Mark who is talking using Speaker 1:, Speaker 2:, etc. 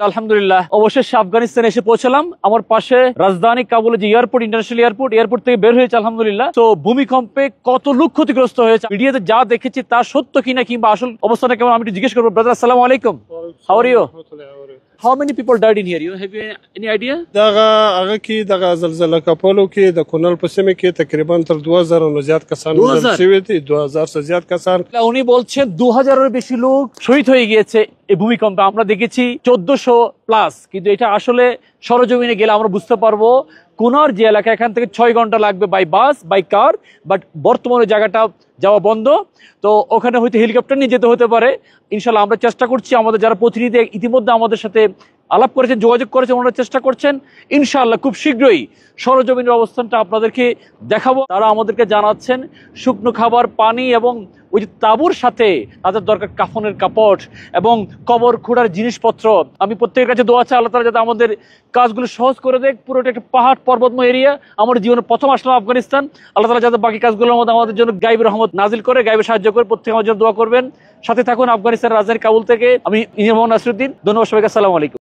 Speaker 1: আলহামদুলিল্লাহ অবশেষে আফগানিস্তানে এসে পৌঁছলাম। আমার পাশে রাজধানী কাবুলে যে এয়ারপোর্ট, ইন্টারন্যাশনাল এয়ারপোর্ট থেকে বের হয়েছে আলহামদুলিল্লাহ। তো ভূমিকম্পে কত লোক ক্ষতিগ্রস্ত হয়েছে ভিডিওতে যা দেখেছি তা সত্য কিনা কিংবা আসল অবস্থাটা কেমন আমি একটু জিজ্ঞেস করবো। ব্রাদার আসসালামু আলাইকুম, how are you? How many people died in here? You have any idea?
Speaker 2: دغه کې دغه زلزلہ کپلو کې د کونړ په سیمه کې تقریبا تر 2000 نه زیات کسان مړه شوي دي 2000 سے زیات کسان
Speaker 1: উনি বলছেন 2000 এর বেশি লোক শহীদ হয়ে গিয়েছে এই ভূমিকম্পে। আমরা দেখেছি 1400 প্লাস, কিন্তু এটা আসলে সরজমিনে গেলে আমরা বুঝতে পারবো কুনার যে এলাকা এখান থেকে 6 ঘন্টা লাগবে by bus by car, but বর্তমানে জায়গাটা যাওয়া বন্ধ। তো ওখানে হয়তো হেলিকপ্টার নিয়ে যেতে হতে পারে। ইনশাল্লাহ আমরা চেষ্টা করছি, আমাদের যারা প্রতিনিধি ইতিমধ্যে আমাদের সাথে আলাপ করেছেন, যোগাযোগ করেছেন, ওনারা চেষ্টা করছেন। ইনশাআল্লাহ খুব শীঘ্রই সরজমিনের অবস্থানটা আপনাদেরকে দেখাবো। তারা আমাদেরকে জানাচ্ছেন শুকনো খাবার, পানি এবং ওই যে তাঁবুর সাথে তাদের দরকার কাফনের কাপড় এবং কবর খোঁড়ার জিনিসপত্র। আমি প্রত্যেকের কাছে দোয়া চাই আল্লাহ তাআলা যাতে আমাদের কাজগুলো সহজ করে দেয়। পুরোটা একটা পাহাড় পর্বতময় এরিয়া, আমার জীবনে প্রথম আসলাম আফগানিস্তান। আল্লাহ তাআলা যাতে বাকি কাজগুলোর মধ্যে আমাদের জন্য গাইবের রহমত নাজিল করে, গাইবের সাহায্য করে। প্রত্যেকে আমার জন্য দোয়া করবেন। সাথে থাকুন। আফগানিস্তানের রাজধানী কাবুল থেকে আমি ইঞ্জিনিয়ার মোহাম্মদ নাসিরউদ্দিন। ধন্যবাদ সবাইকে। আসসালামু আলাইকুম।